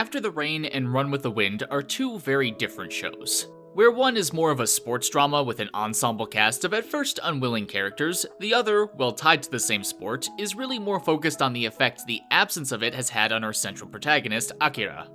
After the Rain and Run with the Wind are two very different shows. Where one is more of a sports drama with an ensemble cast of at first unwilling characters, the other, while tied to the same sport, is really more focused on the effect the absence of it has had on our central protagonist, Akira.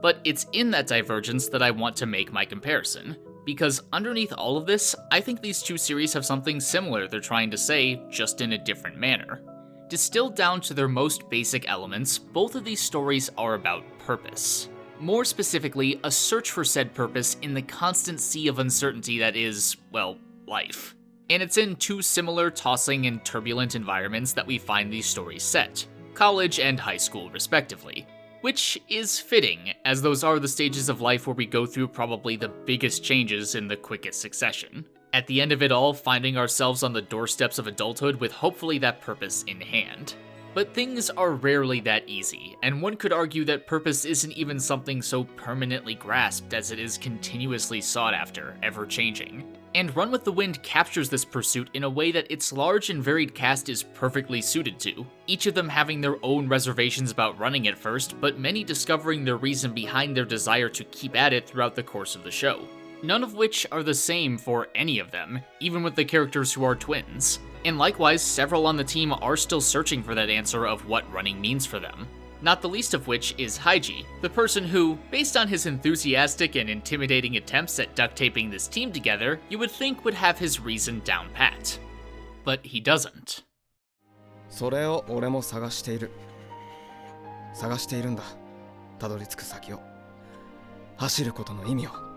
But it's in that divergence that I want to make my comparison, because underneath all of this, I think these two series have something similar they're trying to say, just in a different manner. Distilled down to their most basic elements, both of these stories are about purpose. More specifically, a search for said purpose in the constant sea of uncertainty that is, well, life. And it's in two similar tossing and turbulent environments that we find these stories set, college and high school respectively. Which is fitting, as those are the stages of life where we go through probably the biggest changes in the quickest succession. At the end of it all, finding ourselves on the doorsteps of adulthood with hopefully that purpose in hand. But things are rarely that easy, and one could argue that purpose isn't even something so permanently grasped as it is continuously sought after, ever-changing. And Run with the Wind captures this pursuit in a way that its large and varied cast is perfectly suited to, each of them having their own reservations about running at first, but many discovering their reason behind their desire to keep at it throughout the course of the show. None of which are the same for any of them, even with the characters who are twins. And likewise, several on the team are still searching for that answer of what running means for them. Not the least of which is Haiji, the person who, based on his enthusiastic and intimidating attempts at duct taping this team together, you would think would have his reason down pat. But he doesn't. それを俺も探している。探しているんだ。たどり着く先を。走ることの意味を。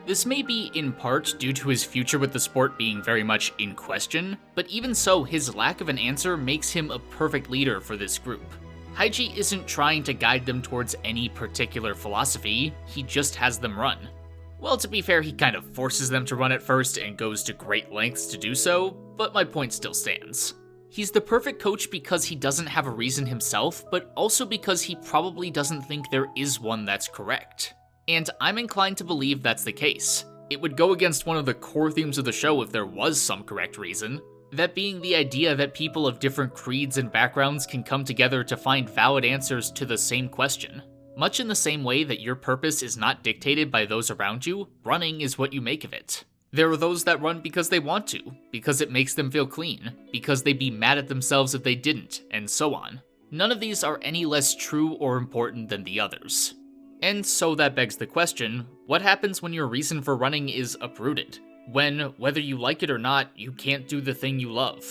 This may be in part due to his future with the sport being very much in question, but even so, his lack of an answer makes him a perfect leader for this group. Haiji isn't trying to guide them towards any particular philosophy, he just has them run. Well, to be fair, he kind of forces them to run at first and goes to great lengths to do so, but my point still stands. He's the perfect coach because he doesn't have a reason himself, but also because he probably doesn't think there is one that's correct. And I'm inclined to believe that's the case. It would go against one of the core themes of the show if there was some correct reason, that being the idea that people of different creeds and backgrounds can come together to find valid answers to the same question. Much in the same way that your purpose is not dictated by those around you, running is what you make of it. There are those that run because they want to, because it makes them feel clean, because they'd be mad at themselves if they didn't, and so on. None of these are any less true or important than the others. And so that begs the question, what happens when your reason for running is uprooted? When, whether you like it or not, you can't do the thing you love?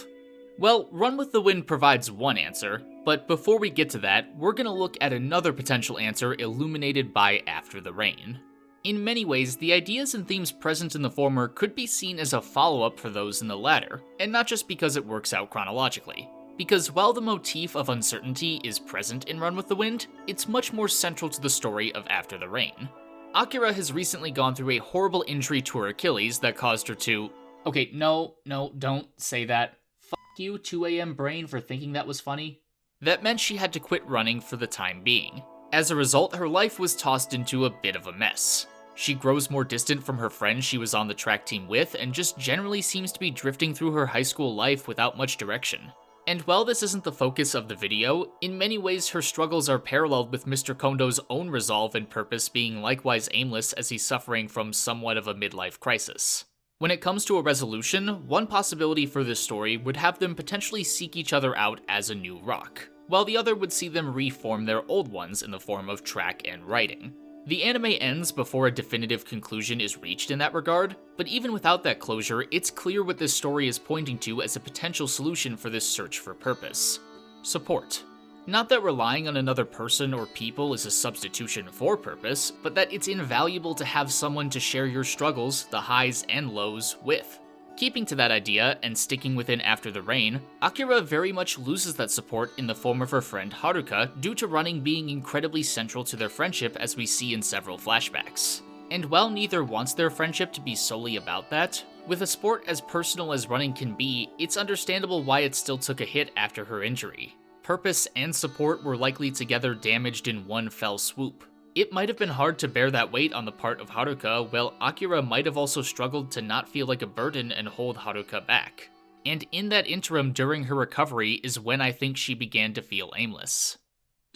Well, Run with the Wind provides one answer, but before we get to that, we're gonna look at another potential answer illuminated by After the Rain. In many ways, the ideas and themes present in the former could be seen as a follow-up for those in the latter, and not just because it works out chronologically. Because while the motif of uncertainty is present in Run with the Wind, it's much more central to the story of After the Rain. Akira has recently gone through a horrible injury to her Achilles that caused her to... Okay, no, don't say that. Fuck you, 2 AM brain, for thinking that was funny. That meant she had to quit running for the time being. As a result, her life was tossed into a bit of a mess. She grows more distant from her friends she was on the track team with, and just generally seems to be drifting through her high school life without much direction. And while this isn't the focus of the video, in many ways her struggles are paralleled with Mr. Kondo's own resolve and purpose being likewise aimless as he's suffering from somewhat of a midlife crisis. When it comes to a resolution, one possibility for this story would have them potentially seek each other out as a new rock, while the other would see them reform their old ones in the form of track and writing. The anime ends before a definitive conclusion is reached in that regard, but even without that closure, it's clear what this story is pointing to as a potential solution for this search for purpose. Support. Not that relying on another person or people is a substitution for purpose, but that it's invaluable to have someone to share your struggles, the highs and lows, with. Keeping to that idea, and sticking within After the Rain, Akira very much loses that support in the form of her friend Haruka due to running being incredibly central to their friendship as we see in several flashbacks. And while neither wants their friendship to be solely about that, with a sport as personal as running can be, it's understandable why it still took a hit after her injury. Purpose and support were likely together damaged in one fell swoop. It might have been hard to bear that weight on the part of Haruka, while Akira might have also struggled to not feel like a burden and hold Haruka back. And in that interim during her recovery is when I think she began to feel aimless.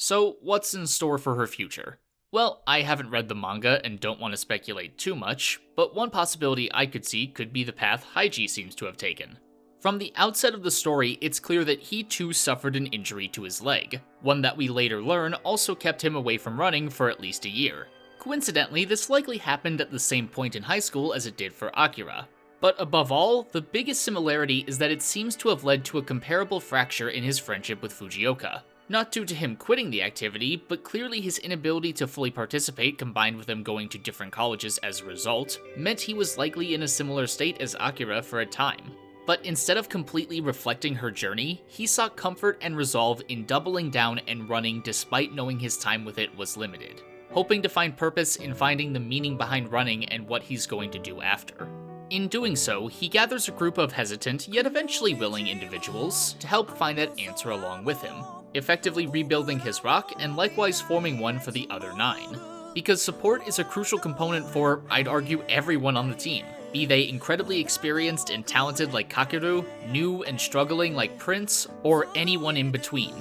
So what's in store for her future? Well, I haven't read the manga and don't want to speculate too much, but one possibility I could see could be the path Haiji seems to have taken. From the outset of the story, it's clear that he too suffered an injury to his leg, one that we later learn also kept him away from running for at least a year. Coincidentally, this likely happened at the same point in high school as it did for Akira. But above all, the biggest similarity is that it seems to have led to a comparable fracture in his friendship with Fujioka. Not due to him quitting the activity, but clearly his inability to fully participate combined with him going to different colleges as a result, meant he was likely in a similar state as Akira for a time. But instead of completely reflecting her journey, he sought comfort and resolve in doubling down and running despite knowing his time with it was limited, hoping to find purpose in finding the meaning behind running and what he's going to do after. In doing so, he gathers a group of hesitant yet eventually willing individuals to help find that answer along with him, effectively rebuilding his rock and likewise forming one for the other 9. Because support is a crucial component for, I'd argue, everyone on the team, be they incredibly experienced and talented like Kakeru, new and struggling like Prince, or anyone in between.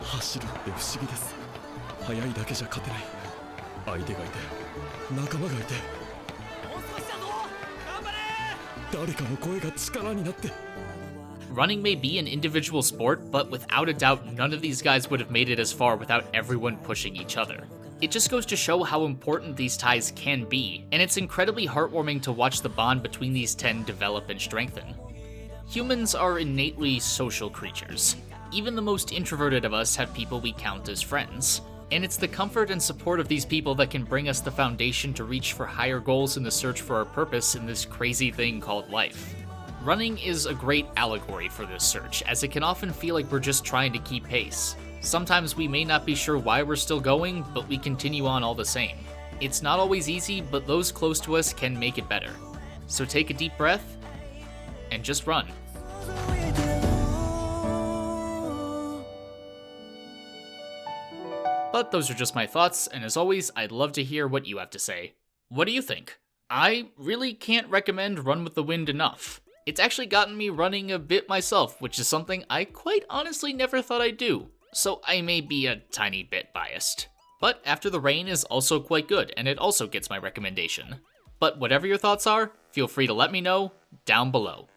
走るって不思議です。速いだけじゃ勝てない。相手がいて、仲間がいて。もう少しだぞ。頑張れ。誰かの声が力になって。Running may be an individual sport, but without a doubt, none of these guys would have made it as far without everyone pushing each other. It just goes to show how important these ties can be, and it's incredibly heartwarming to watch the bond between these 10 develop and strengthen. Humans are innately social creatures. Even the most introverted of us have people we count as friends. And it's the comfort and support of these people that can bring us the foundation to reach for higher goals in the search for our purpose in this crazy thing called life. Running is a great allegory for this search, as it can often feel like we're just trying to keep pace. Sometimes we may not be sure why we're still going, but we continue on all the same. It's not always easy, but those close to us can make it better. So take a deep breath, and just run. But those are just my thoughts, and as always, I'd love to hear what you have to say. What do you think? I really can't recommend Run with the Wind enough. It's actually gotten me running a bit myself, which is something I quite honestly never thought I'd do. So I may be a tiny bit biased. But After the Rain is also quite good, and it also gets my recommendation. But whatever your thoughts are, feel free to let me know down below.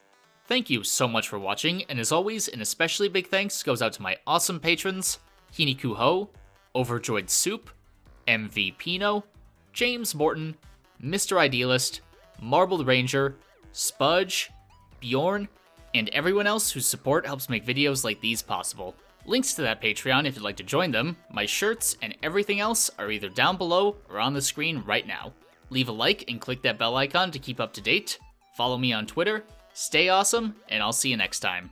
Thank you so much for watching, and as always, an especially big thanks goes out to my awesome patrons, HinikuHou, OverjoyedSoup, MVPino, James Morton, Mr. Idealist, Marbled Ranger, Spudge, Beorn, and everyone else whose support helps make videos like these possible. Links to that Patreon if you'd like to join them, my shirts, and everything else are either down below or on the screen right now. Leave a like and click that bell icon to keep up to date. Follow me on Twitter, stay awesome, and I'll see you next time.